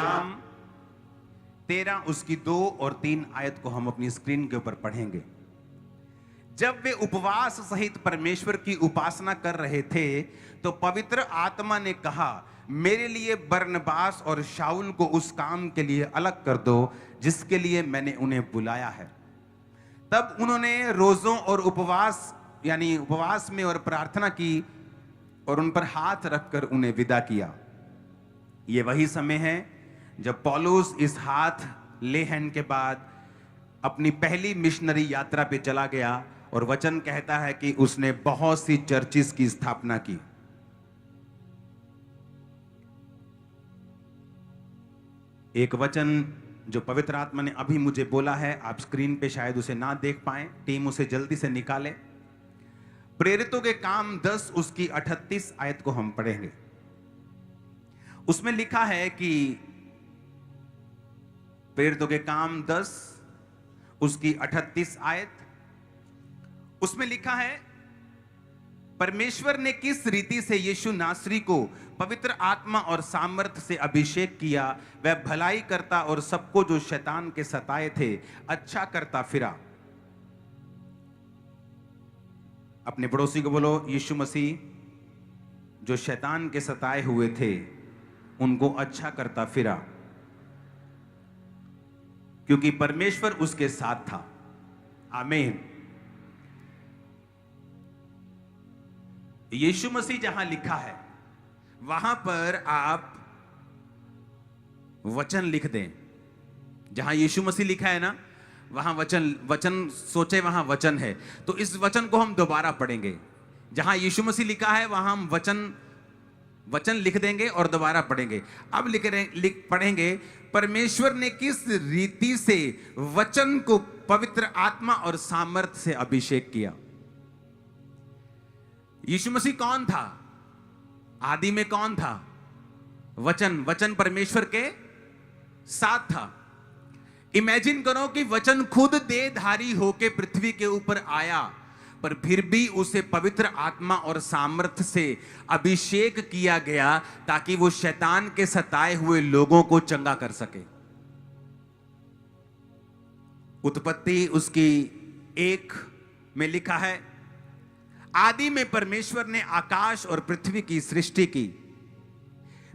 नाम 13 उसकी 2 और 3 आयत को हम अपनी स्क्रीन के ऊपर पढ़ेंगे। जब वे उपवास सहित परमेश्वर की उपासना कर रहे थे तो पवित्र आत्मा ने कहा, मेरे लिए बरनबास और शाऊल को उस काम के लिए अलग कर दो जिसके लिए मैंने उन्हें बुलाया है। तब उन्होंने रोजों और उपवास में और प्रार्थना की और उन पर हाथ रखकर उन्हें विदा किया। ये वही समय है जब पौलुस इस हाथ ले हैंड के बाद अपनी पहली मिशनरी यात्रा पे चला गया और वचन कहता है कि उसने बहुत सी चर्चिस की स्थापना की। एक वचन जो पवित्र आत्मा ने अभी मुझे बोला है, आप स्क्रीन पे शायद उसे ना देख पाए, टीम उसे जल्दी से निकाले। प्रेरितों के काम 10 उसकी 38 आयत को हम पढ़ेंगे। उसमें लिखा है कि प्रेरितों के काम 10 उसकी 38 आयत, उसमें लिखा है, परमेश्वर ने किस रीति से यीशु नासरी को पवित्र आत्मा और सामर्थ से अभिषेक किया, वह भलाई करता और सबको जो शैतान के सताए थे अच्छा करता फिरा। अपने पड़ोसी को बोलो, यीशु मसीह जो शैतान के सताए हुए थे उनको अच्छा करता फिरा, क्योंकि परमेश्वर उसके साथ था। आमीन। यीशु मसीह जहां लिखा है वहां पर आप वचन लिख दें। जहां यीशु मसीह लिखा है ना, वहां वचन सोचे वहां वचन है, तो इस वचन को हम दोबारा पढ़ेंगे। जहां यीशु मसीह लिखा है वहां हम वचन लिख देंगे और दोबारा पढ़ेंगे। अब पढ़ेंगे, परमेश्वर ने किस रीति से वचन को पवित्र आत्मा और सामर्थ से अभिषेक किया। यीशु मसीह कौन था? आदि में कौन था? वचन परमेश्वर के साथ था। इमेजिन करो कि वचन खुद देहधारी होके पृथ्वी के ऊपर आया, पर फिर भी उसे पवित्र आत्मा और सामर्थ से अभिषेक किया गया ताकि वो शैतान के सताए हुए लोगों को चंगा कर सके। उत्पत्ति उसकी 1 में लिखा है, आदि में परमेश्वर ने आकाश और पृथ्वी की सृष्टि की।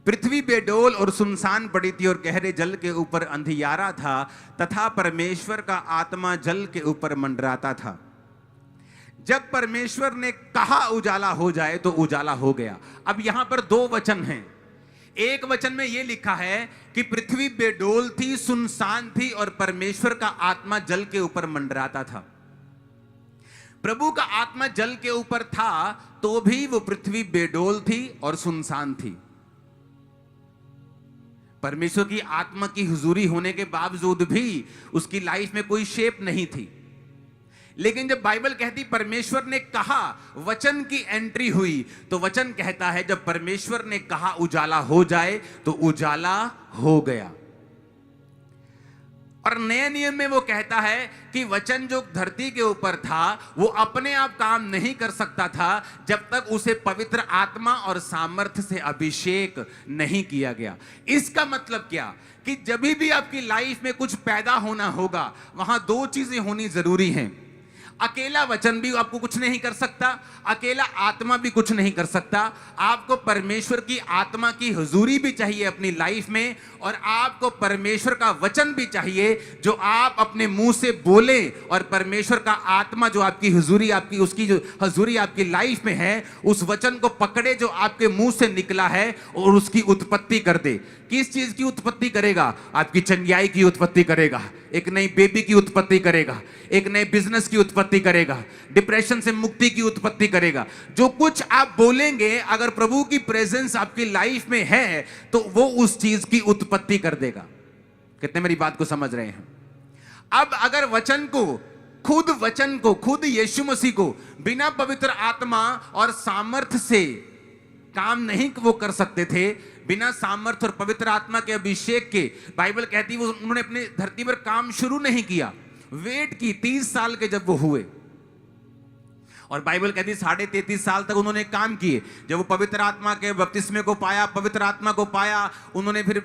पृथ्वी बेडोल और सुनसान पड़ी थी और गहरे जल के ऊपर अंधियारा था तथा परमेश्वर का आत्मा जल के ऊपर मंडराता था। जब परमेश्वर ने कहा उजाला हो जाए तो उजाला हो गया। अब यहां पर 2 वचन हैं। एक वचन में यह लिखा है कि पृथ्वी बेडोल थी, सुनसान थी और परमेश्वर का आत्मा जल के ऊपर मंडराता था। प्रभु का आत्मा जल के ऊपर था तो भी वो पृथ्वी बेडोल थी और सुनसान थी। परमेश्वर की आत्मा की हुजूरी होने के बावजूद भी उसकी लाइफ में कोई शेप नहीं थी। लेकिन जब बाइबल कहती परमेश्वर ने कहा, वचन की एंट्री हुई, तो वचन कहता है जब परमेश्वर ने कहा उजाला हो जाए तो उजाला हो गया। और नए नियम में वो कहता है कि वचन जो धरती के ऊपर था वो अपने आप काम नहीं कर सकता था जब तक उसे पवित्र आत्मा और सामर्थ्य से अभिषेक नहीं किया गया। इसका मतलब क्या कि जब भी आपकी लाइफ में कुछ पैदा होना होगा, वहां 2 चीजें होनी जरूरी हैं। अकेला वचन भी आपको कुछ नहीं कर सकता, अकेला आत्मा भी कुछ नहीं कर सकता। आपको परमेश्वर की आत्मा की हुजूरी भी चाहिए अपनी लाइफ में, और आपको परमेश्वर का वचन भी चाहिए जो आप अपने मुंह से बोले, और परमेश्वर का आत्मा जो आपकी हुजूरी, उसकी जो हुजूरी आपकी लाइफ में है, उस वचन को पकड़े जो आपके मुंह से निकला है और उसकी उत्पत्ति कर दे। किस चीज की उत्पत्ति करेगा? आपकी चंगियाई की उत्पत्ति करेगा, एक नई बेबी की उत्पत्ति करेगा, एक नए बिजनेस की उत्पत्ति करेगा, डिप्रेशन से मुक्ति की उत्पत्ति करेगा। जो कुछ आप बोलेंगे, अगर प्रभु की प्रेजेंस आपकी लाइफ में है तो वो उस चीज की उत्पत्ति कर देगा। कितने मेरी बात को समझ रहे हैं? अब अगर वचन को खुद यीशु मसीह को बिना पवित्र आत्मा और सामर्थ्य से काम नहीं वो कर सकते थे, बिना सामर्थ्य और पवित्र आत्मा के अभिषेक के, बाइबल कहती है उन्होंने अपने धरती पर काम शुरू नहीं किया, वेट की 30 साल के जब वो हुए। और बाइबल कहती है 33.5 साल तक उन्होंने काम किए। जब वो पवित्र आत्मा के बपतिस्मे को पाया, पवित्र आत्मा को पाया, उन्होंने फिर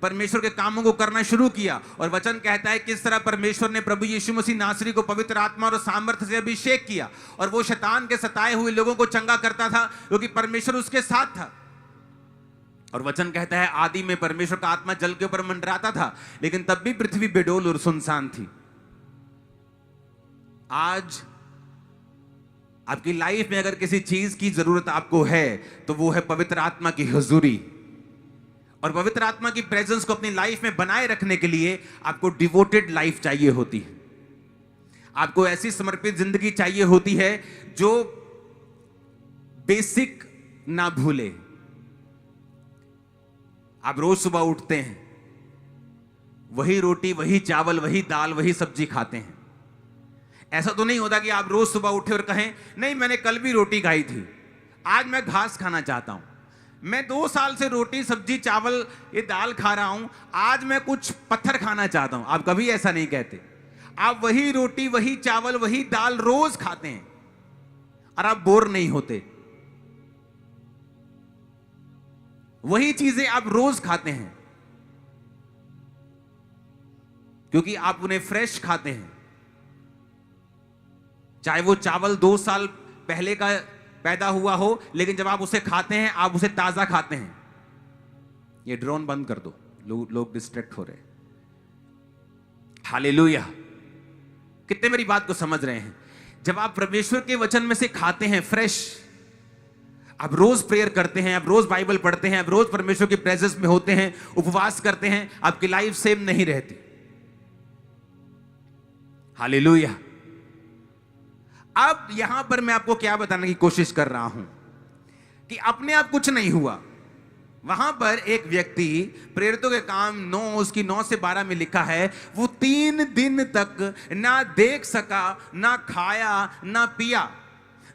परमेश्वर के कामों को करना शुरू किया। और वचन कहता है किस तरह परमेश्वर ने प्रभु यीशु मसीह नासरी को पवित्र आत्मा और सामर्थ्य से अभिषेक किया, और वो शैतान के सताए हुए लोगों को चंगा करता था क्योंकि परमेश्वर उसके साथ था। और वचन कहता है आदि में परमेश्वर का आत्मा जल के ऊपर मंडराता था, लेकिन तब भी पृथ्वी बेडोल और सुनसान थी। आज आपकी लाइफ में अगर किसी चीज की जरूरत आपको है तो वो है पवित्र आत्मा की हुजूरी। और पवित्र आत्मा की प्रेजेंस को अपनी लाइफ में बनाए रखने के लिए आपको डिवोटेड लाइफ चाहिए होती है। आपको ऐसी समर्पित जिंदगी चाहिए होती है जो बेसिक ना भूले। आप रोज सुबह उठते हैं, वही रोटी, वही चावल, वही दाल, वही सब्जी खाते हैं। ऐसा तो नहीं होता कि आप रोज सुबह उठे और कहें नहीं मैंने कल भी रोटी खाई थी, आज मैं घास खाना चाहता हूं, मैं 2 साल से रोटी सब्जी चावल ये दाल खा रहा हूं, आज मैं कुछ पत्थर खाना चाहता हूं। आप कभी ऐसा नहीं कहते। आप वही रोटी, वही चावल, वही दाल रोज खाते हैं और आप बोर नहीं होते। वही चीजें आप रोज खाते हैं क्योंकि आप उन्हें फ्रेश खाते हैं। चाहे वो चावल 2 साल पहले का पैदा हुआ हो, लेकिन जब आप उसे खाते हैं आप उसे ताजा खाते हैं। ये ड्रोन बंद कर दो, लोग डिस्ट्रैक्ट हो रहे हैं। हालेलुया। कितने मेरी बात को समझ रहे हैं? जब आप परमेश्वर के वचन में से खाते हैं फ्रेश, आप रोज प्रेयर करते हैं, आप रोज बाइबल पढ़ते हैं, आप रोज परमेश्वर की प्रेजेंस में होते हैं, उपवास करते हैं, आपकी लाइफ सेम नहीं रहती। हालेलुया। अब यहां पर मैं आपको क्या बताने की कोशिश कर रहा हूं कि अपने आप कुछ नहीं हुआ। वहां पर एक व्यक्ति, प्रेरितों के काम 9 उसकी 9 से 12 में लिखा है, वो 3 दिन तक ना देख सका, ना खाया, ना पिया।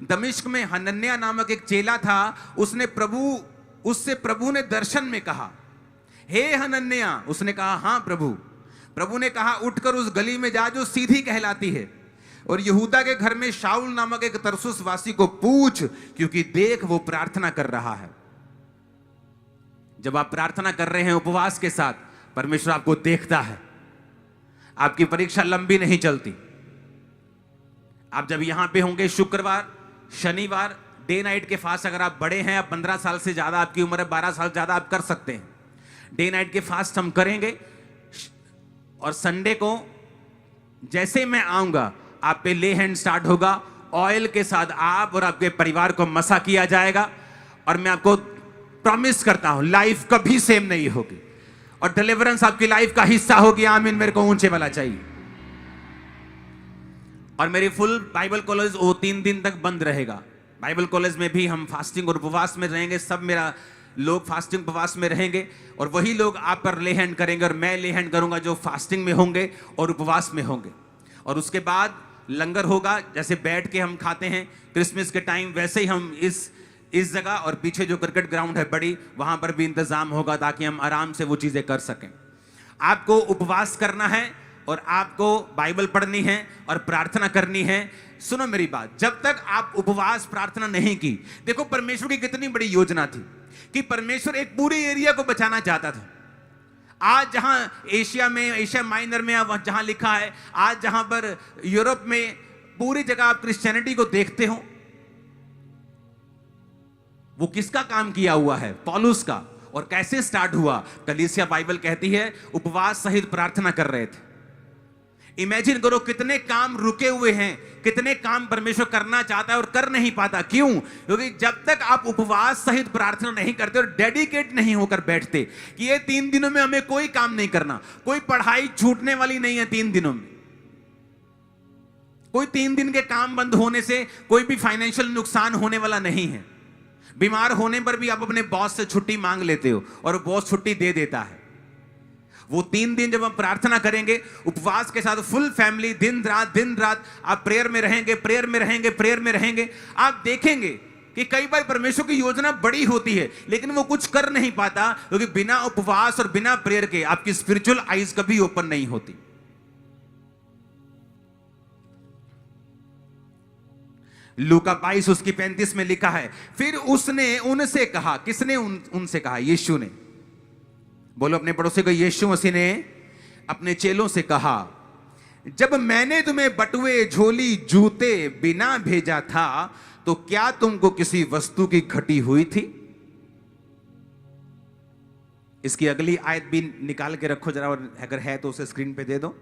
दमिश्क में हनन्याह नामक एक चेला था, उससे प्रभु ने दर्शन में कहा, हे हनन्याह। उसने कहा हां प्रभु। प्रभु ने कहा उठकर उस गली में जा जो सीधी कहलाती है, और यहूदा के घर में शाऊल नामक एक तरसुस वासी को पूछ, क्योंकि देख वो प्रार्थना कर रहा है। जब आप प्रार्थना कर रहे हैं उपवास के साथ, परमेश्वर आपको देखता है। आपकी परीक्षा लंबी नहीं चलती। आप जब यहां पे होंगे शुक्रवार, शनिवार, डे नाइट के फास्ट, अगर आप बड़े हैं, आप 15 साल से ज्यादा आपकी उम्र है, 12 साल ज्यादा आप कर सकते हैं। डे नाइट के फास्ट हम करेंगे, और संडे को जैसे मैं आऊंगा आप पे ले हैंड स्टार्ट होगा। ऑयल के साथ आप और आपके परिवार को मसा किया जाएगा, और मैं आपको प्रॉमिस करता हूं लाइफ कभी सेम नहीं होगी, और डिलीवरेंस आपकी लाइफ का हिस्सा होगी। आमीन। मेरे को ऊंचे वाला चाहिए। और मेरी फुल बाइबल कॉलेज वो 3 दिन तक बंद रहेगा। बाइबल कॉलेज में भी हम फास्टिंग और उपवास में रहेंगे। सब मेरा लोग फास्टिंग उपवास में रहेंगे, और वही लोग आप पर ले हैंड करेंगे, और मैं ले हैंड करूंगा जो फास्टिंग में होंगे और उपवास में होंगे। और उसके बाद लंगर होगा, जैसे बैठ के हम खाते हैं क्रिसमस के टाइम, वैसे ही हम इस जगह और पीछे जो क्रिकेट ग्राउंड है बड़ी, वहां पर भी इंतजाम होगा ताकि हम आराम से वो चीजें कर सकें। आपको उपवास करना है, और आपको बाइबल पढ़नी है और प्रार्थना करनी है। सुनो मेरी बात, जब तक आप उपवास प्रार्थना नहीं की, देखो परमेश्वर की कितनी बड़ी योजना थी कि परमेश्वर एक पूरे एरिया को बचाना चाहता था। आज जहां एशिया माइनर में जहां लिखा है, आज जहां पर यूरोप में पूरी जगह आप क्रिश्चियनिटी को देखते हो, वो किसका काम किया हुआ है? पौलुस का। और कैसे स्टार्ट हुआ? कलीसिया बाइबल कहती है उपवास सहित प्रार्थना कर रहे थे। इमेजिन करो कितने काम रुके हुए हैं, कितने काम परमेश्वर करना चाहता है और कर नहीं पाता। क्यों? क्योंकि जब तक आप उपवास सहित प्रार्थना नहीं करते और डेडिकेट नहीं होकर बैठते कि ये 3 दिनों में हमें कोई काम नहीं करना, कोई पढ़ाई छूटने वाली नहीं है 3 दिनों में, कोई 3 दिन के काम बंद होने से कोई भी फाइनेंशियल नुकसान होने वाला नहीं है। बीमार होने पर भी आप अपने बॉस से छुट्टी मांग लेते हो और बॉस छुट्टी दे देता है। वो 3 दिन जब हम प्रार्थना करेंगे उपवास के साथ, फुल फैमिली दिन रात आप प्रेयर में रहेंगे, आप देखेंगे कि कई बार परमेश्वर की योजना बड़ी होती है लेकिन वो कुछ कर नहीं पाता, क्योंकि बिना उपवास और बिना प्रेयर के आपकी स्पिरिचुअल आईज कभी ओपन नहीं होती। लूका 22 उसकी 35 में लिखा है, फिर उसने उनसे कहा, किसने उनसे कहा? यीशु ने। बोलो अपने पड़ोसी को, यीशु मसीह ने अपने चेलों से कहा, जब मैंने तुम्हें बटुए, झोली, जूते बिना भेजा था तो क्या तुमको किसी वस्तु की घटी हुई थी? इसकी अगली आयत भी निकाल के रखो जरा, और अगर है तो उसे स्क्रीन पे दे दो।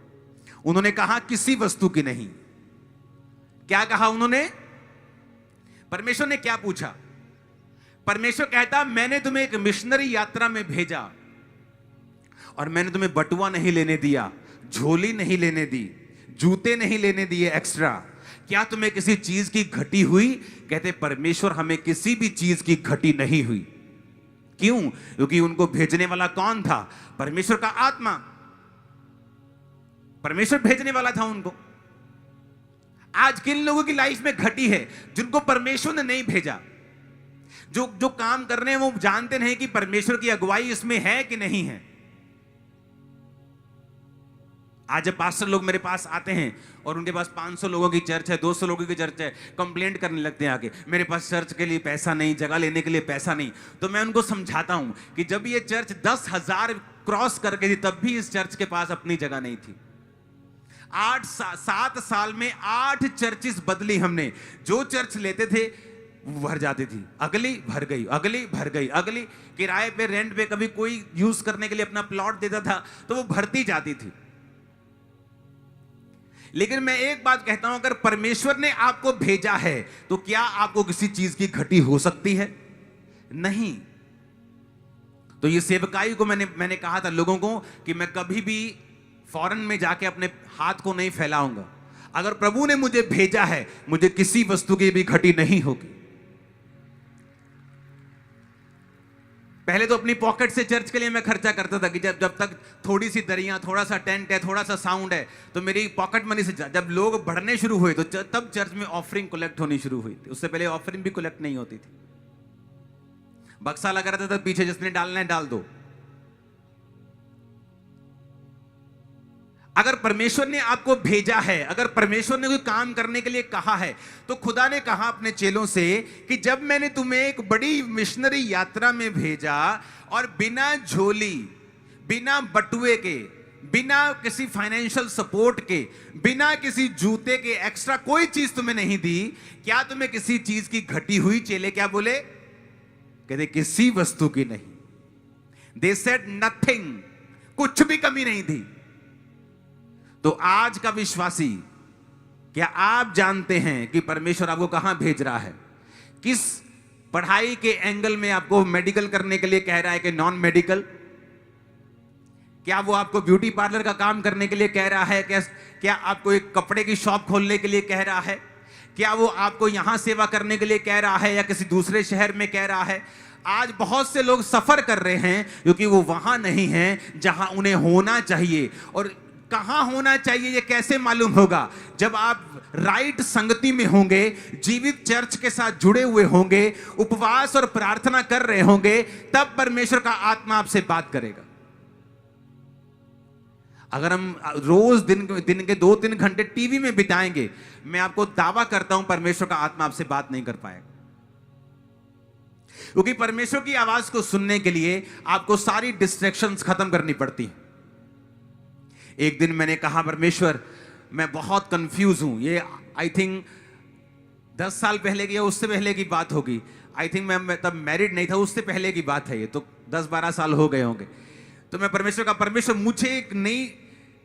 उन्होंने कहा किसी वस्तु की नहीं। क्या कहा उन्होंने? परमेश्वर ने क्या पूछा? परमेश्वर कहता, मैंने तुम्हें एक मिशनरी यात्रा में भेजा और मैंने तुम्हें बटुआ नहीं लेने दिया, झोली नहीं लेने दी, जूते नहीं लेने दिए एक्स्ट्रा। क्या तुम्हें किसी चीज की घटी हुई? कहते परमेश्वर, हमें किसी भी चीज की घटी नहीं हुई। क्यों? क्योंकि उनको भेजने वाला कौन था? परमेश्वर का आत्मा। परमेश्वर भेजने वाला था उनको। आज किन लोगों की लाइफ में घटी है? जिनको परमेश्वर ने नहीं भेजा। जो काम कर रहे हैं वो जानते नहीं कि परमेश्वर की अगुवाई इसमें है कि नहीं है। आज जब पास्टर लोग मेरे पास आते हैं और उनके पास 500 लोगों की चर्च है, 200 लोगों की चर्च है, कंप्लेंट करने लगते हैं आके, मेरे पास चर्च के लिए पैसा नहीं, जगह लेने के लिए पैसा नहीं। तो मैं उनको समझाता हूं कि जब ये चर्च 10,000 क्रॉस करके थी तब भी इस चर्च के पास अपनी जगह नहीं थी। 7 साल में 8 चर्चिस बदली हमने। जो चर्च लेते थे वो भर जाती थी, अगली भर गई, अगली भर गई, अगली किराए पे, रेंट पे कभी कोई यूज करने के लिए अपना प्लॉट देता था तो वो भरती जाती थी। लेकिन मैं एक बात कहता हूं, अगर परमेश्वर ने आपको भेजा है तो क्या आपको किसी चीज की घटी हो सकती है? नहीं। तो ये सेवकाई को मैंने कहा था लोगों को कि मैं कभी भी फॉरेन में जाके अपने हाथ को नहीं फैलाऊंगा। अगर प्रभु ने मुझे भेजा है, मुझे किसी वस्तु की भी घटी नहीं होगी। पहले तो अपनी पॉकेट से चर्च के लिए मैं खर्चा करता था कि जब तक थोड़ी सी दरियां, थोड़ा सा टेंट है, थोड़ा सा साउंड है, तो मेरी पॉकेट मनी से जब लोग बढ़ने शुरू हुए तो तब चर्च में ऑफरिंग कलेक्ट होनी शुरू हुई थी। उससे पहले ऑफरिंग भी कलेक्ट नहीं होती थी। बक्सा लगा रहता था पीछे, जिसने डालना है डाल दो। अगर परमेश्वर ने आपको भेजा है, अगर परमेश्वर ने कोई काम करने के लिए कहा है, तो खुदा ने कहा अपने चेलों से कि जब मैंने तुम्हें एक बड़ी मिशनरी यात्रा में भेजा और बिना झोली, बिना बटुए के, बिना किसी फाइनेंशियल सपोर्ट के, बिना किसी जूते के एक्स्ट्रा कोई चीज तुम्हें नहीं दी, क्या तुम्हें किसी चीज की घटी हुई? चेले क्या बोले? कहते किसी वस्तु की नहीं। दे सेड नथिंग, कुछ भी कमी नहीं थी। तो आज का विश्वासी, क्या आप जानते हैं कि परमेश्वर आपको कहां भेज रहा है? किस पढ़ाई के एंगल में आपको मेडिकल करने के लिए कह रहा है कि नॉन मेडिकल? क्या वो आपको ब्यूटी पार्लर का काम करने के लिए कह रहा है? क्या आपको एक कपड़े की शॉप खोलने के लिए कह रहा है? क्या वो आपको यहां सेवा करने के लिए कह रहा है या किसी दूसरे शहर में कह रहा है? आज बहुत से लोग सफर कर रहे हैं क्योंकि वो वहां नहीं हैं जहां उन्हें होना चाहिए। और कहां होना चाहिए ये कैसे मालूम होगा? जब आप राइट संगति में होंगे, जीवित चर्च के साथ जुड़े हुए होंगे, उपवास और प्रार्थना कर रहे होंगे, तब परमेश्वर का आत्मा आपसे बात करेगा। अगर हम रोज दिन के 2-3 घंटे टीवी में बिताएंगे, मैं आपको दावा करता हूं परमेश्वर का आत्मा आपसे बात नहीं कर पाएगा। क्योंकि परमेश्वर की आवाज को सुनने के लिए आपको सारी डिस्ट्रैक्शंस खत्म करनी पड़ती हैं। एक दिन मैंने कहा, परमेश्वर मैं बहुत कंफ्यूज हूं। ये आई थिंक 10 साल पहले की या उससे पहले की बात होगी। आई थिंक मैं तब मैरिड नहीं था, उससे पहले की बात है। ये तो 10-12 साल हो गए होंगे। तो मैं परमेश्वर का, परमेश्वर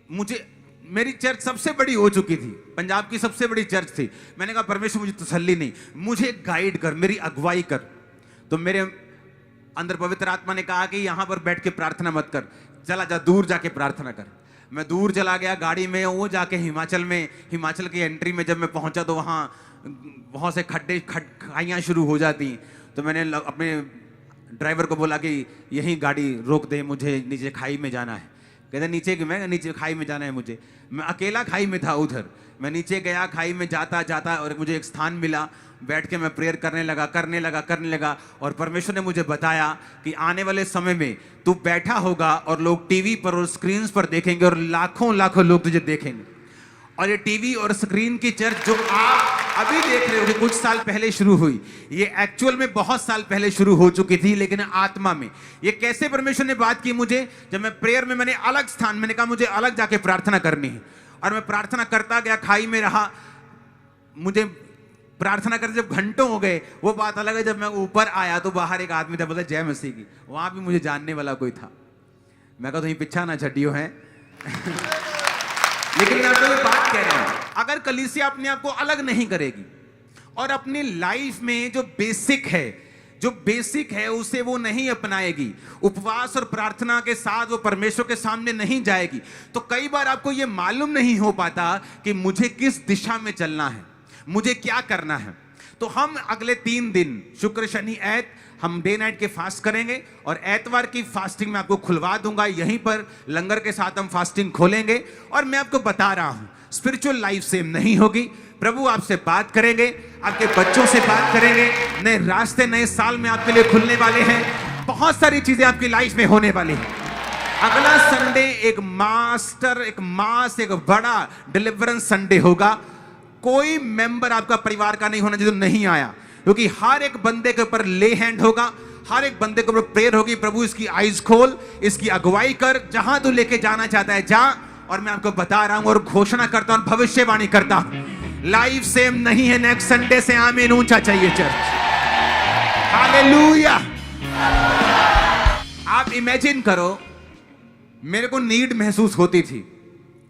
मुझे मेरी चर्च सबसे बड़ी हो चुकी थी, पंजाब की सबसे बड़ी चर्च थी। मैंने कहा परमेश्वर मुझे तसल्ली नहीं, मुझे गाइड कर, मेरी अगुवाई कर। तो मेरे अंदर पवित्र आत्मा ने कहा कि यहां पर बैठ के प्रार्थना मत कर, चला जा दूर जाके प्रार्थना कर। मैं दूर चला गया गाड़ी में, वो जाके हिमाचल की एंट्री में जब मैं पहुंचा तो वहां से खाइयाँ शुरू हो जाती। तो मैंने अपने ड्राइवर को बोला कि यहीं गाड़ी रोक दे, मुझे नीचे खाई में जाना है। कहते नीचे कि मैं नीचे खाई में जाना है मुझे। मैं अकेला खाई में था उधर। मैं नीचे गया, खाई में जाता और मुझे एक स्थान मिला, बैठ के मैं प्रेयर करने लगा। और परमेश्वर ने मुझे बताया कि आने वाले समय में तू बैठा होगा और लोग टीवी पर और स्क्रीन्स पर देखेंगे और लाखों लोग तुझे देखेंगे। और ये टीवी और स्क्रीन की चर्च जो आप अभी देख रहे हो कि कुछ साल पहले शुरू हुई, ये एक्चुअल में बहुत साल पहले शुरू हो चुकी थी, लेकिन आत्मा में। ये कैसे परमेश्वर ने बात की मुझे, जब मैं प्रेयर में मैंने अलग स्थान, मैंने कहा मुझे अलग जाके प्रार्थना करनी है, और मैं प्रार्थना करता गया, खाई में रहा। मुझे प्रार्थना करते जब घंटों हो गए, वो बात अलग है। जब मैं ऊपर आया तो बाहर एक आदमी था, बोला जय मसीह की। वहां भी मुझे जानने वाला कोई था। मैं कहा तो पिछा ना छटियो है। लेकिन मैं आपको ये बात कह रहा हूं, अगर कलीसिया अपने आप को अलग नहीं करेगी और अपनी लाइफ में जो बेसिक है उसे वो नहीं अपनाएगी, उपवास और प्रार्थना के साथ वो परमेश्वर के सामने नहीं जाएगी, तो कई बार आपको ये मालूम नहीं हो पाता कि मुझे किस दिशा में चलना है, मुझे क्या करना है। तो हम अगले 3 दिन शुक्र शनि ऐत हम डे नाइट के फास्ट करेंगे, और एतवार की फास्टिंग मैं आपको खुलवा दूंगा। यहीं पर लंगर के साथ हम फास्टिंग खोलेंगे, और मैं आपको बता रहा हूं स्पिरिचुअल लाइफ सेम नहीं होगी। प्रभु आपसे बात करेंगे, आपके बच्चों से बात करेंगे, नए रास्ते नए साल में आपके लिए खुलने वाले हैं, बहुत सारी चीजें आपकी लाइफ में होने वाली हैं। अगला संडे एक बड़ा डिलीवरेंस संडे होगा। कोई मेंबर आपका परिवार का नहीं होना जो नहीं आया, क्योंकि हर एक बंदे के ऊपर ले हैंड होगा, हर एक बंदे के ऊपर प्रेयर होगी। प्रभु इसकी आईज खोल, इसकी अगुवाई कर, जहां तू लेके जाना चाहता है जा। और मैं आपको बता रहा हूं और घोषणा करता हूं, भविष्यवाणी करता हूं, लाइफ सेम नहीं है नेक्स्ट संडे से। आमीन ऊंचा चाहिए चर्च। हालेलुया। आप इमेजिन करो, मेरे को नीड महसूस होती थी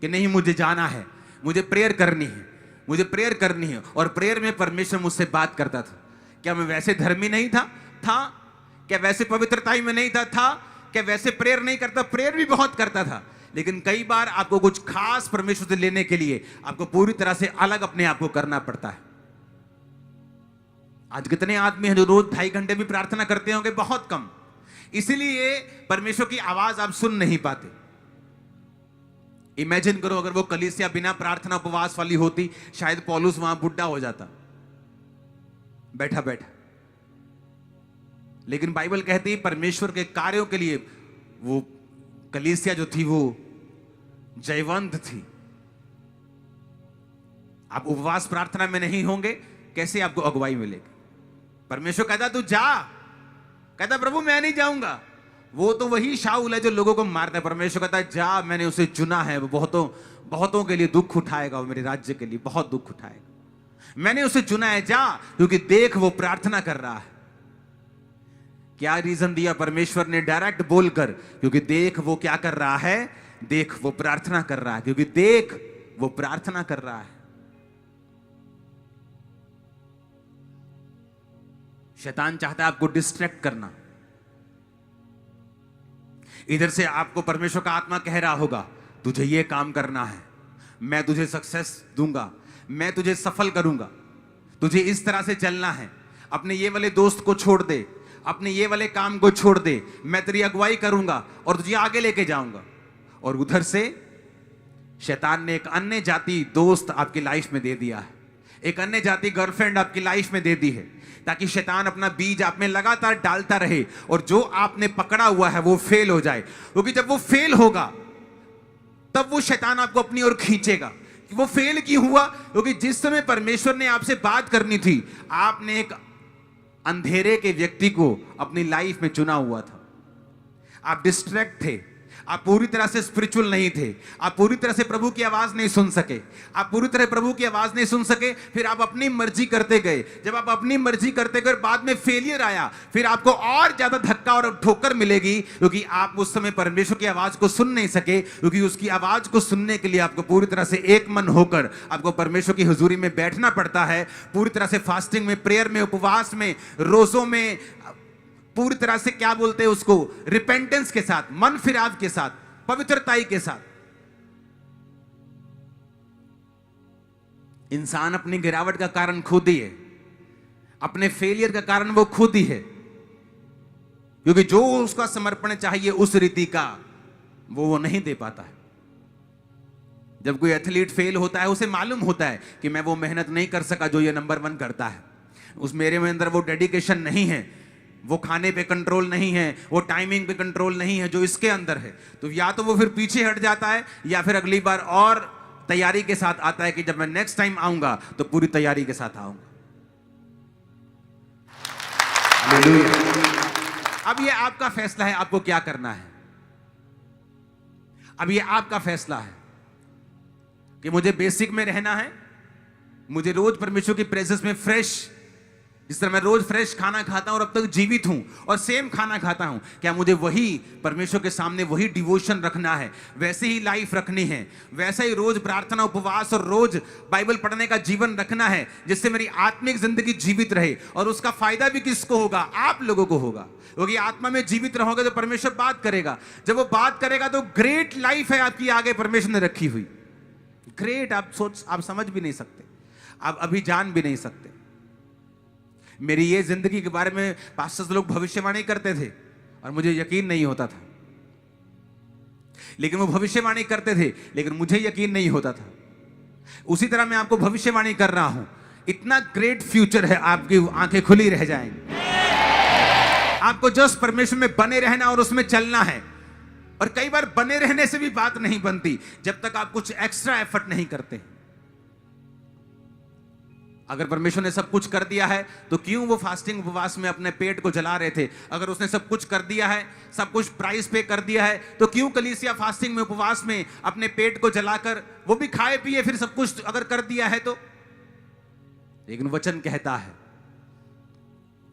कि नहीं मुझे जाना है, मुझे प्रेयर करनी है, मुझे प्रेयर करनी है। और प्रेयर में परमेश्वर मुझसे बात करता था। क्या मैं वैसे धर्मी नहीं था? क्या वैसे पवित्रता में नहीं था? क्या वैसे प्रेयर नहीं करता? प्रेयर भी बहुत करता था। लेकिन कई बार आपको कुछ खास परमेश्वर से लेने के लिए आपको पूरी तरह से अलग अपने आप को करना पड़ता है। आज कितने आदमी हैं जो रोज 2.5 घंटे भी प्रार्थना करते होंगे? बहुत कम। इसीलिए परमेश्वर की आवाज आप सुन नहीं पाते। इमेजिन करो अगर वो कलीसिया बिना प्रार्थना उपवास वाली होती, शायद पौलुस वहां बुढ़ा हो जाता बैठा बैठा। लेकिन बाइबल कहती है परमेश्वर के कार्यों के लिए वो कलीसिया जो थी वो जयवंत थी। आप उपवास प्रार्थना में नहीं होंगे, कैसे आपको अगुवाई मिलेगी? परमेश्वर कहता तू जा, कहता प्रभु मैं नहीं जाऊंगा। वो तो वही शाऊल है जो लोगों को मारता है। परमेश्वर कहता है जा, मैंने उसे चुना है, वो बहुतों के लिए दुख उठाएगा, वो मेरे राज्य के लिए बहुत दुख उठाएगा। मैंने उसे चुना है, जा, क्योंकि देख वो प्रार्थना कर रहा है। क्या रीजन दिया परमेश्वर ने? डायरेक्ट बोलकर, क्योंकि देख वो क्या कर रहा है, देख वो प्रार्थना कर रहा है, क्योंकि देख वो प्रार्थना कर रहा है। शैतान चाहता है आपको डिस्ट्रैक्ट करना। इधर से आपको परमेश्वर का आत्मा कह रहा होगा तुझे ये काम करना है, मैं तुझे सक्सेस दूंगा, मैं तुझे सफल करूंगा, तुझे इस तरह से चलना है, अपने ये वाले दोस्त को छोड़ दे, अपने ये वाले काम को छोड़ दे, मैं तेरी अगुवाई करूंगा और तुझे आगे लेके जाऊंगा। और उधर से शैतान ने एक अन्य जाति दोस्त आपकी लाइफ में दे दिया है, एक अन्य जाति गर्लफ्रेंड आपकी लाइफ में दे दी है, ताकि शैतान अपना बीज आप में लगातार डालता रहे और जो आपने पकड़ा हुआ है वो फेल हो जाए। क्योंकि जब वो फेल होगा तब वो शैतान आपको अपनी ओर खींचेगा। वो फेल क्यों हुआ? क्योंकि जिस समय परमेश्वर ने आपसे बात करनी थी, आपने एक अंधेरे के व्यक्ति को अपनी लाइफ में चुना हुआ था। आप डिस्ट्रैक्ट थे, आप पूरी तरह से स्पिरिचुअल नहीं थे, आप पूरी तरह से प्रभु की आवाज नहीं सुन सके, आप पूरी तरह प्रभु की आवाज नहीं सुन सके। फिर आप अपनी मर्जी करते गए। जब आप अपनी मर्जी करते गए, बाद में फेलियर आया, फिर आपको और ज्यादा धक्का और ठोकर मिलेगी, क्योंकि आप उस समय परमेश्वर की आवाज को सुन नहीं सके। क्योंकि उसकी आवाज को सुनने के लिए आपको पूरी तरह से एक मन होकर आपको परमेश्वर की हुजूरी में बैठना पड़ता है। पूरी तरह से फास्टिंग में, प्रेयर में, उपवास में, रोजों में, पूरी तरह से क्या बोलते हैं उसको, रिपेंटेंस के साथ, मन फिराव के साथ, पवित्रताई के साथ। इंसान अपनी गिरावट का कारण खुद ही है, अपने फेलियर का कारण वो खुद ही है, क्योंकि जो उसका समर्पण चाहिए उस रीति का वो नहीं दे पाता है। जब कोई एथलीट फेल होता है, उसे मालूम होता है कि मैं वो मेहनत नहीं कर सका जो ये नंबर 1 करता है, उस मेरे में अंदर वो डेडिकेशन नहीं है, वो खाने पे कंट्रोल नहीं है, वो टाइमिंग पे कंट्रोल नहीं है जो इसके अंदर है। तो या तो वो फिर पीछे हट जाता है या फिर अगली बार और तैयारी के साथ आता है कि जब मैं नेक्स्ट टाइम आऊंगा तो पूरी तैयारी के साथ आऊंगा। अब ये आपका फैसला है, आपको क्या करना है। अब ये आपका फैसला है कि मुझे बेसिक में रहना है, मुझे रोज परमेश्वर की प्रेजेंस में फ्रेश, जिस तरह मैं रोज फ्रेश खाना खाता हूं और अब तक जीवित हूं और सेम खाना खाता हूं, क्या मुझे वही परमेश्वर के सामने वही डिवोशन रखना है, वैसे ही लाइफ रखनी है, वैसा ही रोज प्रार्थना, उपवास और रोज बाइबल पढ़ने का जीवन रखना है, जिससे मेरी आत्मिक जिंदगी जीवित रहे। और उसका फायदा भी किसको होगा? आप लोगों को होगा, क्योंकि आत्मा में जीवित रहोगे तो परमेश्वर बात करेगा। जब वो बात करेगा तो ग्रेट लाइफ है आपकी आगे परमेश्वर ने रखी हुई, ग्रेट। आप समझ भी नहीं सकते, आप अभी जान भी नहीं सकते। मेरी ये जिंदगी के बारे में पास्टर्स लोग भविष्यवाणी करते थे और मुझे यकीन नहीं होता था, लेकिन वो भविष्यवाणी करते थे लेकिन मुझे यकीन नहीं होता था। उसी तरह मैं आपको भविष्यवाणी कर रहा हूं, इतना ग्रेट फ्यूचर है, आपकी आंखें खुली रह जाएंगी। आपको जस्ट परमेश्वर में बने रहना और उसमें चलना है। और कई बार बने रहने से भी बात नहीं बनती जब तक आप कुछ एक्स्ट्रा एफर्ट नहीं करते। अगर परमेश्वर ने सब कुछ कर दिया है तो क्यों वो फास्टिंग उपवास में अपने पेट को जला रहे थे? अगर उसने सब कुछ कर दिया है, सब कुछ प्राइस पे कर दिया है, तो क्यों कलीसिया फास्टिंग में, उपवास में अपने पेट को जलाकर, वो भी खाए पिए, फिर सब कुछ अगर कर दिया है तो? लेकिन वचन कहता है,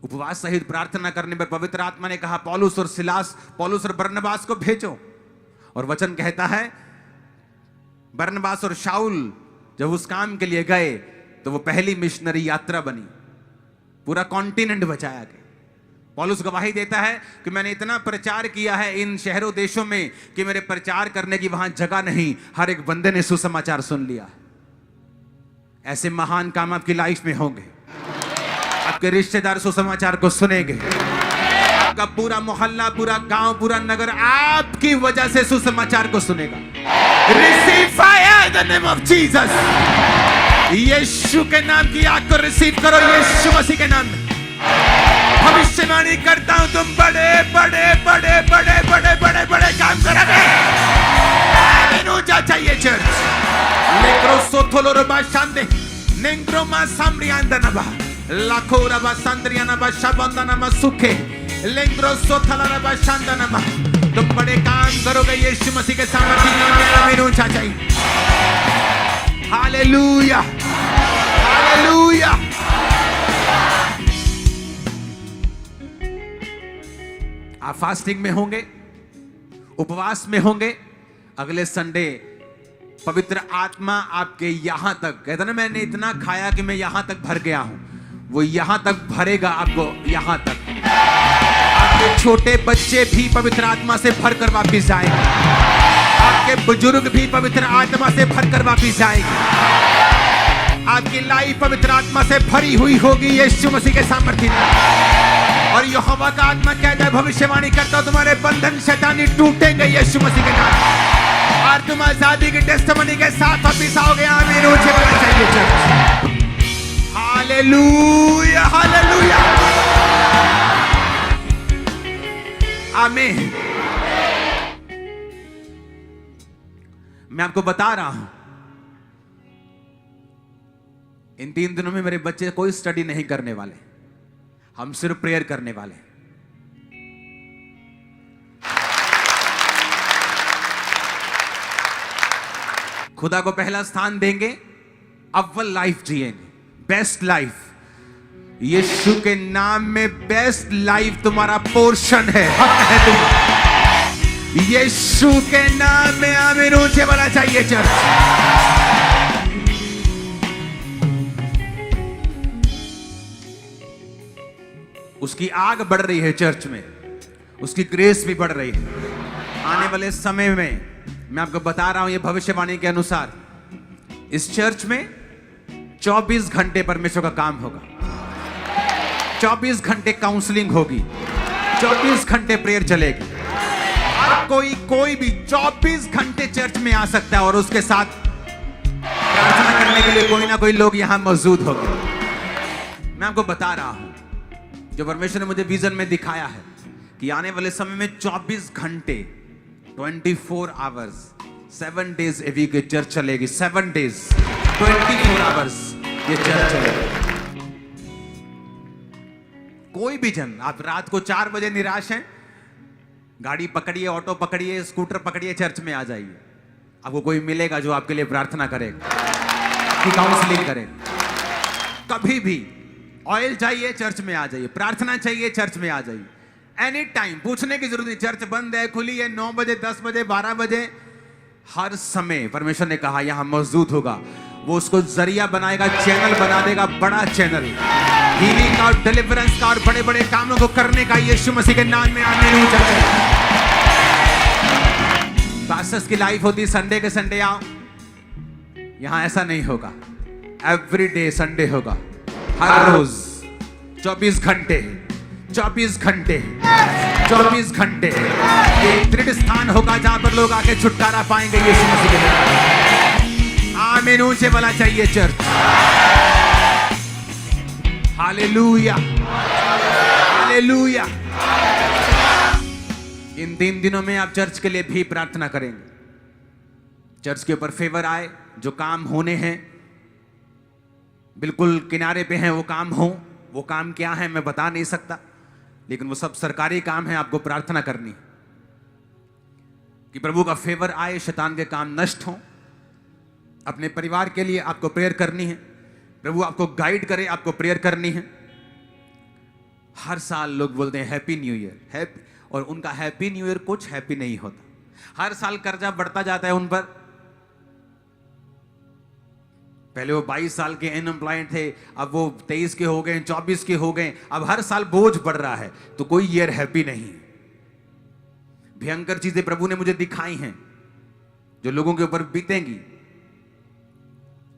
उपवास सहित प्रार्थना करने पर पवित्र आत्मा ने कहा पौलुस और बरनबास को भेजो। और वचन कहता है बरनबास और शाऊल जब उस काम के लिए गए तो वो पहली मिशनरी यात्रा बनी, पूरा कॉन्टिनेंट बचाया गया। पौलुस गवाही देता है कि मैंने इतना प्रचार किया है इन शहरों देशों में कि मेरे प्रचार करने की वहां जगह नहीं, हर एक बंदे ने सुसमाचार सुन लिया। ऐसे महान काम आपकी लाइफ में होंगे, आपके रिश्तेदार सुसमाचार को सुनेंगे, आपका पूरा मोहल्ला, पूरा गांव, पूरा नगर आपकी वजह से सुसमाचार को सुनेगा। Receive fire in the name of Jesus. यीशु के नाम की आग को रिसीव करो, यीशु मसीह के नाम में भविष्यवाणी करता हूं, तुम बड़े बड़े बड़े बड़े बड़े बड़े बड़े काम करोगे। चाहिए चर्च लेक्रो सोथोलो रबा शांते नेंग्रो मा सामरियांदा नबा लाखो रबा सांद्रियाना बा शाबंदाना मा सुखे लेंग्रो सोथला रबा शांदा नबा। तुम बड़े काम करोगे यीशु मसीह के सामर्थ्य नाम में। आमीन। ऊंचा चाहिए। Hallelujah, hallelujah. आप फास्टिंग में होंगे, उपवास में होंगे, अगले संडे पवित्र आत्मा आपके यहां तक, कहता ना मैंने इतना खाया कि मैं यहां तक भर गया हूं, वो यहां तक भरेगा आपको, यहां तक। आपके छोटे बच्चे भी पवित्र आत्मा से भरकर वापिस जाएंगे, आपके बुजुर्ग भी पवित्र आत्मा से भरकर वापिस जाएंगे। आपकी लाइफ पवित्र आत्मा से भरी हुई होगी यीशु मसीह के सामर्थ्य में। और यहोवा का आत्मा कहता है, भविष्यवाणी करता, तुम्हारे बंधन शैतानी टूटेंगे यीशु मसीह के नाम, और तुम आजादी की टेस्टिमनी के साथ वापिस आओगे। आमीन। ऊंचे बोलना चाहिए चर्च। हालेलुया, हालेलुया, आमीन। मैं आपको बता रहा हूं, इन 3 दिनों में मेरे बच्चे कोई स्टडी नहीं करने वाले, हम सिर्फ प्रेयर करने वाले। खुदा को पहला स्थान देंगे, अव्वल लाइफ जिएंगे, बेस्ट लाइफ। यीशु के नाम में बेस्ट लाइफ तुम्हारा पोर्शन है, हक है तुम्हारा। यीशु के नाम में आमीन। ऊंचे बोलना चाहिए चर्च। उसकी आग बढ़ रही है चर्च में, उसकी ग्रेस भी बढ़ रही है। आने वाले समय में मैं आपको बता रहा हूं, ये भविष्यवाणी के अनुसार इस चर्च में 24 घंटे परमेश्वर का काम होगा, 24 घंटे काउंसलिंग होगी, 24 घंटे प्रेयर चलेगी। कोई भी 24 घंटे चर्च में आ सकता है और उसके साथ प्रार्थना करने के लिए कोई ना कोई लोग यहां मौजूद होंगे। मैं आपको बता रहा हूं, जो परमेश्वर ने मुझे विजन में दिखाया है कि आने वाले समय में 24 घंटे 24 आवर्स 7 days a week ये चर्च चलेगी, 7 days 24 आवर्स ये चर्च चलेगी। कोई भी जन, आप रात को 4 बजे निराश हैं, गाड़ी पकड़िए, ऑटो पकड़िए, स्कूटर पकड़िए, चर्च में आ जाइए। आपको कोई मिलेगा जो आपके लिए प्रार्थना करेगा, आपकी काउंसलिंग करेगा। कभी भी ऑयल चाहिए, चर्च में आ जाइए। प्रार्थना चाहिए, चर्च में आ जाइए। एनी टाइम, पूछने की जरूरत नहीं, चर्च बंद है, खुली है, 9 बजे, 10 बजे, 12 बजे, हर समय परमेश्वर ने कहा यहां मौजूद होगा। वो उसको जरिया बनाएगा, चैनल बना देगा, बड़ा चैनल हीलिंग का, डिलीवरेंस का और बड़े बड़े कामों को करने का। यीशु मसीह के नाम में आमीन। पास्टर्स की लाइफ होती संडे के संडे आओ, यहां ऐसा नहीं होगा। एवरी डे संडे होगा, हर रोज 24 घंटे 24 घंटे 24 घंटे एक दृढ़ स्थान होगा जहां पर लोग आके छुटकारा पाएंगे यीशु मसीह के नाम। आमीन। ऊंचे वाला चाहिए चर्च। Hallelujah, hallelujah. इन 3 दिनों में आप चर्च के लिए भी प्रार्थना करेंगे। चर्च के ऊपर फेवर आए, जो काम होने हैं बिल्कुल किनारे पे हैं, वो काम हो। वो काम क्या है मैं बता नहीं सकता, लेकिन वो सब सरकारी काम है। आपको प्रार्थना करनी कि प्रभु का फेवर आए, शैतान के काम नष्ट हो। अपने परिवार के लिए आपको प्रेयर करनी है, प्रभु आपको गाइड करे, आपको प्रेयर करनी है। हर साल लोग बोलते हैं हैप्पी न्यू ईयर, हैप्पी, और उनका हैप्पी न्यू ईयर कुछ हैप्पी नहीं होता। हर साल कर्जा बढ़ता जाता है उन पर। पहले वो 22 साल के अनएम्प्लॉयड थे, अब वो 23 के हो गए, 24 के हो गए। अब हर साल बोझ बढ़ रहा है, तो कोई ईयर हैप्पी नहीं। भयंकर चीजें प्रभु ने मुझे दिखाई हैं जो लोगों के ऊपर बीतेंगी।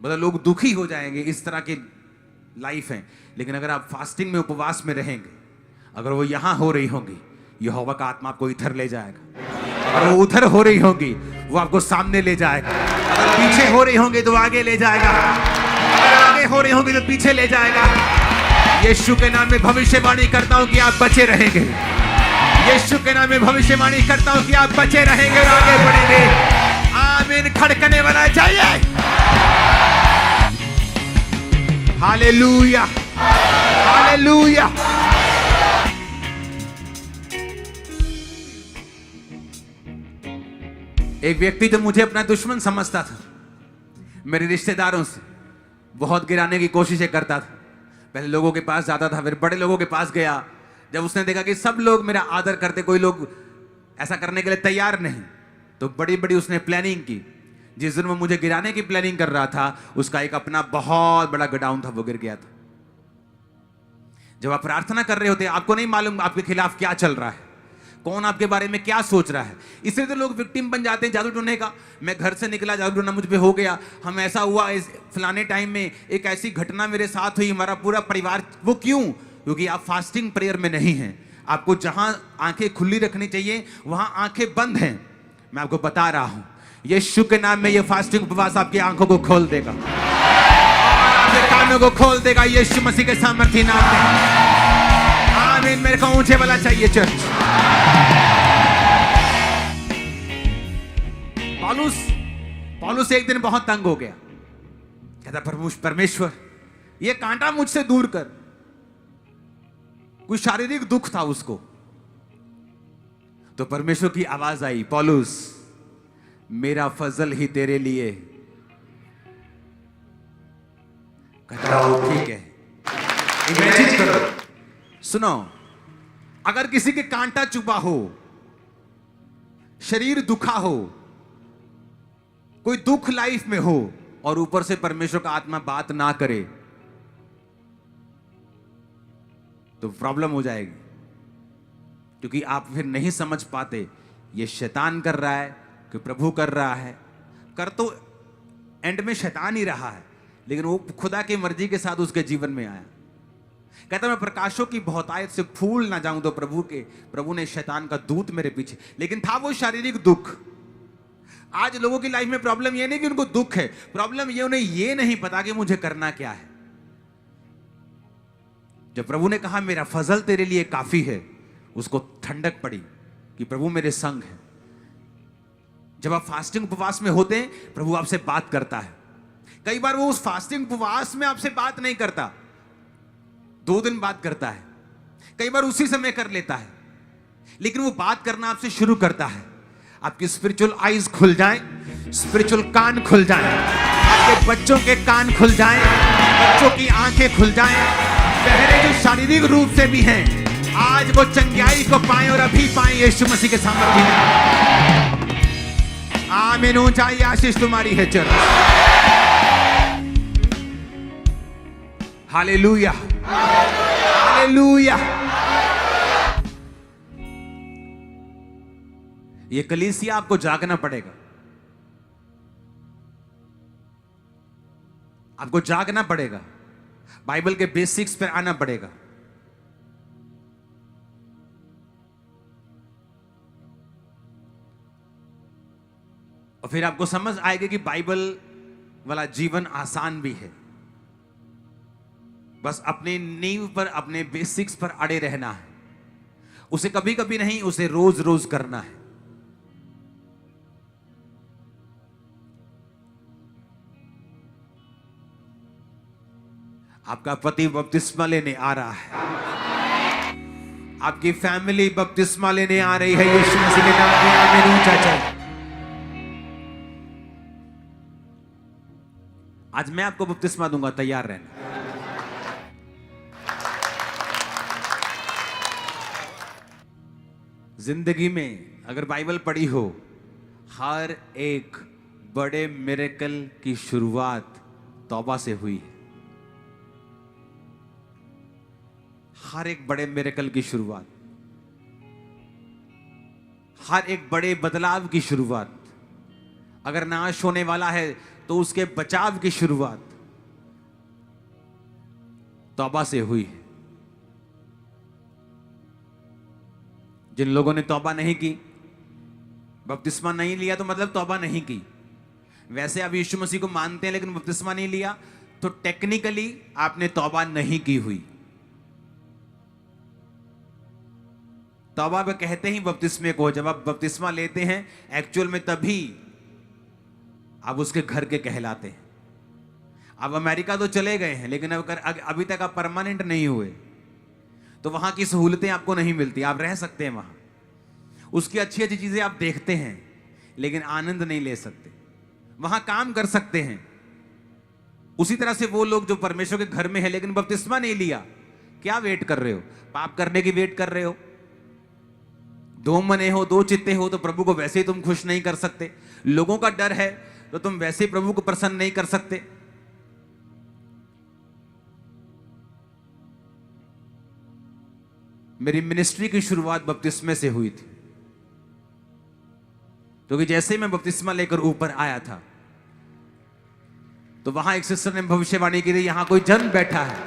मतलब लोग दुखी हो जाएंगे, इस तरह की लाइफ है। लेकिन अगर आप फास्टिंग में, उपवास में रहेंगे, अगर वो यहां हो रही होंगी, यहोवा का आत्मा आपको इधर ले जाएगा। अगर वो उधर हो रही होंगी, वो आपको सामने ले जाएगा। अगर पीछे हो रही होंगी तो आगे ले जाएगा। अगर आगे हो रही होंगी तो पीछे ले जाएगा। यीशु के नाम में भविष्यवाणी करता हूं कि आप बचे रहेंगे। यीशु के नाम में भविष्यवाणी करता हूं कि आप बचे रहेंगे और आगे बढ़ेंगे। आमीन। खड़कने वाला चाहिए। Hallelujah, hallelujah. एक व्यक्ति जो मुझे अपना दुश्मन समझता था, मेरे रिश्तेदारों से बहुत गिराने की कोशिशें करता था। पहले लोगों के पास जाता था, फिर बड़े लोगों के पास गया। जब उसने देखा कि सब लोग मेरा आदर करते, कोई लोग ऐसा करने के लिए तैयार नहीं, तो बड़ी बड़ी उसने प्लानिंग की। जिस दिन वो मुझे गिराने की प्लानिंग कर रहा था, उसका एक अपना बहुत बड़ा गोडाउन था, वो गिर गया था। जब आप प्रार्थना कर रहे होते, आपको नहीं मालूम आपके खिलाफ क्या चल रहा है, कौन आपके बारे में क्या सोच रहा है। इसलिए तो लोग विक्टिम बन जाते हैं जादू टोने का। मैं घर से निकला, जादू टोना मुझ पे हो गया, हम ऐसा हुआ, इस फलाने टाइम में एक ऐसी घटना मेरे साथ हुई, हमारा पूरा परिवार। वो क्यों? क्योंकि आप फास्टिंग प्रेयर में नहीं हैं। आपको जहां आंखें खुली रखनी चाहिए, वहां आंखें बंद हैं। मैं आपको बता रहा हूं, यीशु के नाम में ये फास्टिंग उपवास आपकी आंखों को खोल देगा, आपके कानों को खोल देगा, यीशु मसीह के सामर्थ्य नाम में। आमीन। मेरे को ऊंचे वाला चाहिए चर्च। पौलुस एक दिन बहुत तंग हो गया। कहता परमेश्वर, ये कांटा मुझसे दूर कर। कोई शारीरिक दुख था उसको। तो परमेश्वर की आवाज आई, पौलुस, मेरा फजल ही तेरे लिए। कहता ठीक है। इमेजिन करो, सुनो, अगर किसी के कांटा चुभा हो, शरीर दुखा हो, कोई दुख लाइफ में हो, और ऊपर से परमेश्वर का आत्मा बात ना करे, तो प्रॉब्लम हो जाएगी। क्योंकि आप फिर नहीं समझ पाते ये शैतान कर रहा है कि प्रभु कर रहा है। कर तो एंड में शैतान ही रहा है, लेकिन वो खुदा की मर्जी के साथ उसके जीवन में आया। कहता मैं प्रकाशों की बहुतायत से फूल ना जाऊं तो प्रभु ने शैतान का दूत मेरे पीछे। लेकिन था वो शारीरिक दुख। आज लोगों की लाइफ में प्रॉब्लम ये नहीं कि उनको दुख है, प्रॉब्लम ये उन्हें ये नहीं पता कि मुझे करना क्या है। जब प्रभु ने कहा मेरा फजल तेरे लिए काफी है, उसको ठंडक पड़ी कि प्रभु मेरे संग है। जब आप फास्टिंग उपवास में होते हैं, प्रभु आपसे बात करता है। कई बार वो उस फास्टिंग उपवास में आपसे बात नहीं करता, 2 दिन बात करता है, कई बार उसी समय कर लेता है, लेकिन वो बात करना आपसे शुरू करता है। आपकी स्पिरिचुअल आईज खुल जाएं, स्पिरिचुअल कान खुल जाएं, आपके बच्चों के कान खुल जाएं, बच्चों की आंखें खुल जाएं, बहरे जो शारीरिक रूप से भी हैं, आज वो चंगाई को पाएं और अभी पाएं यीशु मसीह के सामर्थ्य में। आमीन। ऊंचाई आशीष तुम्हारी है चर्च। Hallelujah, hallelujah. ये कलीसिया आपको जागना पड़ेगा, आपको जागना पड़ेगा, बाइबल के बेसिक्स पर आना पड़ेगा। और फिर आपको समझ आएगी कि बाइबल वाला जीवन आसान भी है। बस अपने नींव पर, अपने बेसिक्स पर अड़े रहना है। उसे कभी कभी नहीं, उसे रोज रोज करना है। आपका पति बपतिस्मा लेने आ रहा है, आपकी फैमिली बपतिस्मा लेने आ रही है यीशु मसीह के नाम में। आमीन। ऊंचा चल। आज मैं आपको बपतिस्मा दूंगा, तैयार रहना। जिंदगी में अगर बाइबल पढ़ी हो, हर एक बड़े मिरेकल की शुरुआत तौबा से हुई है। हर एक बड़े मिरेकल की शुरुआत, हर एक बड़े बदलाव की शुरुआत, अगर नाश होने वाला है तो उसके बचाव की शुरुआत तौबा से हुई है। जिन लोगों ने तौबा नहीं की, बपतिस्मा नहीं लिया, तो मतलब तौबा नहीं की। वैसे आप यीशु मसीह को मानते हैं लेकिन बपतिस्मा नहीं लिया, तो टेक्निकली आपने तौबा नहीं की हुई। तौबा पे कहते ही बपतिस्मे को। जब आप बपतिस्मा लेते हैं एक्चुअल में, तभी आप उसके घर के कहलाते हैं। आप अमेरिका तो चले गए हैं, लेकिन अभी तक आप परमानेंट नहीं हुए, तो वहां की सहूलतें आपको नहीं मिलती। आप रह सकते हैं वहां, उसकी अच्छी अच्छी चीजें आप देखते हैं, लेकिन आनंद नहीं ले सकते। वहां काम कर सकते हैं। उसी तरह से वो लोग जो परमेश्वर के घर में है लेकिन बपतिस्मा नहीं लिया, क्या वेट कर रहे हो? पाप करने की वेट कर रहे हो? 2 मने हो, 2 चित्ते हो, तो प्रभु को वैसे ही तुम खुश नहीं कर सकते। लोगों का डर है तो तुम वैसे ही प्रभु को प्रसन्न नहीं कर सकते। मेरी मिनिस्ट्री की शुरुआत बपतिस्मे से हुई थी, क्योंकि जैसे ही मैं बपतिस्मा लेकर ऊपर आया था, तो वहां एक सिस्टर ने भविष्यवाणी की थी, यहां कोई जन बैठा है,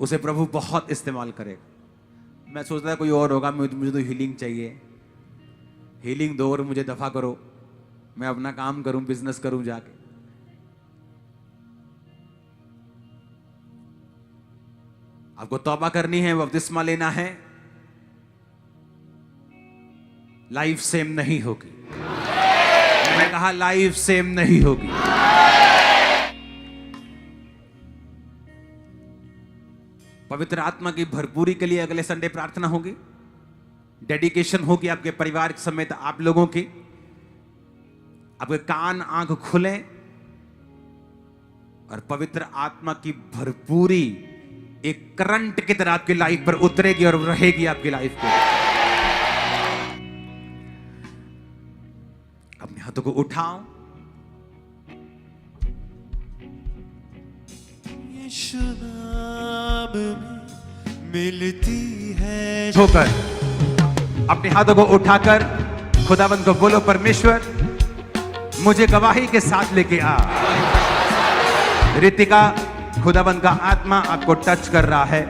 उसे प्रभु बहुत इस्तेमाल करेगा। मैं सोचता था कोई और होगा, मुझे तो हीलिंग चाहिए, हीलिंग दो और मुझे दफा करो, मैं अपना काम करूं, बिजनेस करूं जाके। आपको तौबा करनी है, बपतिस्मा लेना है, लाइफ सेम नहीं होगी। मैंने कहा लाइफ सेम नहीं होगी। पवित्र आत्मा की भरपूरी के लिए अगले संडे प्रार्थना होगी, डेडिकेशन होगी आपके परिवार समेत आप लोगों की। आपके कान आंख खुले और पवित्र आत्मा की भरपूरी एक करंट की तरह आपकी लाइफ पर उतरेगी और रहेगी आपकी लाइफ पे। अपने हाथों को उठाओ, यीशु नाम में मिलती है। होकर अपने हाथों को उठाकर खुदावंद को बोलो, परमेश्वर मुझे गवाही के साथ लेके आ। रितिका, खुदावंद का आत्मा आपको टच कर रहा है।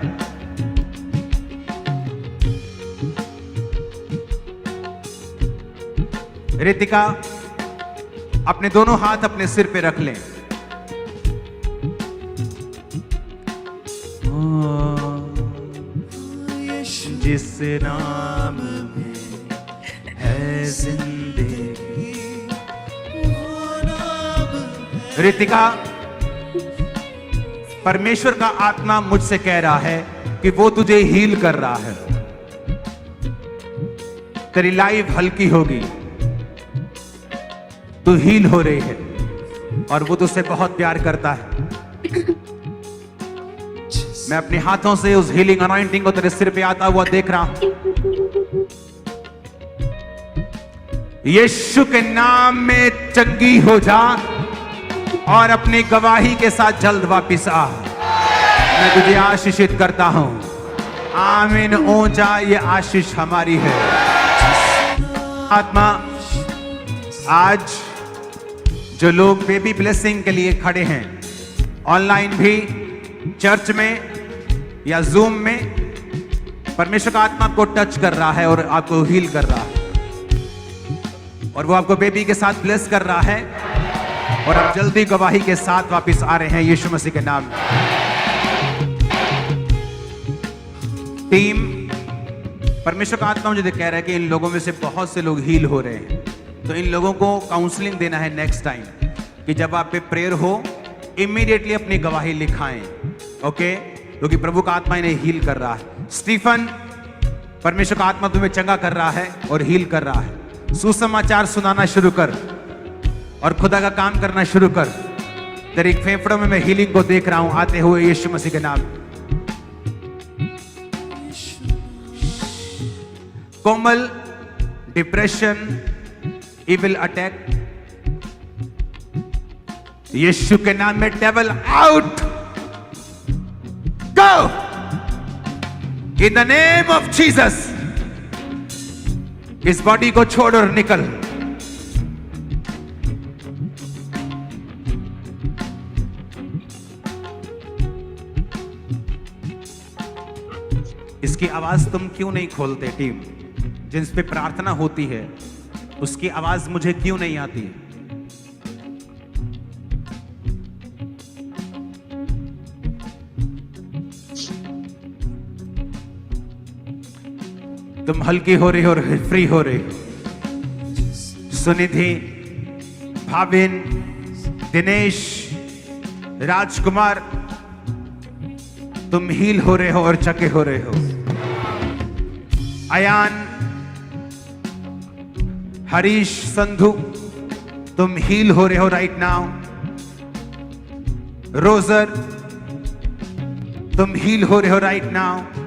रितिका, अपने दोनों हाथ अपने सिर पे रख लें। जिस नाम में है जिंदगी, रितिका, परमेश्वर का आत्मा मुझसे कह रहा है कि वो तुझे हील कर रहा है। तेरी लाइफ हल्की होगी, तू हील हो रही है और वो तुझसे बहुत प्यार करता है। मैं अपने हाथों से उस हीलिंग अनॉइंटिंग को तेरे सिर पे आता हुआ देख रहा हूं। यीशु के नाम में चंगी हो जा और अपनी गवाही के साथ जल्द वापिस आ। मैं तुझे आशीषित करता हूं। आमीन। ऊंचा ये आशीष हमारी है। आत्मा, आज जो लोग बेबी ब्लेसिंग के लिए खड़े हैं, ऑनलाइन भी, चर्च में या जूम में, परमेश्वर का आत्मा आपको टच कर रहा है और आपको हील कर रहा है और वो आपको बेबी के साथ ब्लेस कर रहा है और आप जल्दी गवाही के साथ वापस आ रहे हैं यीशु मसीह के नाम में। टीम, परमेश्वर का आत्मा मुझे कह रहा है कि इन लोगों में से बहुत से लोग हील हो रहे हैं, तो इन लोगों को काउंसलिंग देना है नेक्स्ट टाइम कि जब आप पे प्रेयर हो इमीडिएटली अपनी गवाही लिखाएं। ओके, क्योंकि प्रभु का आत्मा इन्हें हील कर रहा है। स्टीफन, परमेश्वर का आत्मा तुम्हें चंगा कर रहा है और हील कर रहा है। सुसमाचार सुनाना शुरू कर और खुदा का काम करना शुरू कर। तेरे फेफड़ों में मैं हीलिंग को देख रहा हूं आते हुए यीशु मसीह के नाम। कोमल, डिप्रेशन, इविल अटैक, यीशु के नाम में devil out, go in the name of Jesus. इस बॉडी को छोड़ और निकल। इसकी आवाज तुम क्यों नहीं खोलते टीम? जिन पे प्रार्थना होती है उसकी आवाज मुझे क्यों नहीं आती है? तुम हल्की हो रही हो और फ्री हो रही हो। सुनिधि, भाविन, दिनेश, राजकुमार, तुम हील हो रहे हो और चके हो रहे हो। अयान, हरीश, संधु, तुम हील हो रहे हो राइट नाउ। रोजर, तुम हील हो रहे हो राइट नाउ।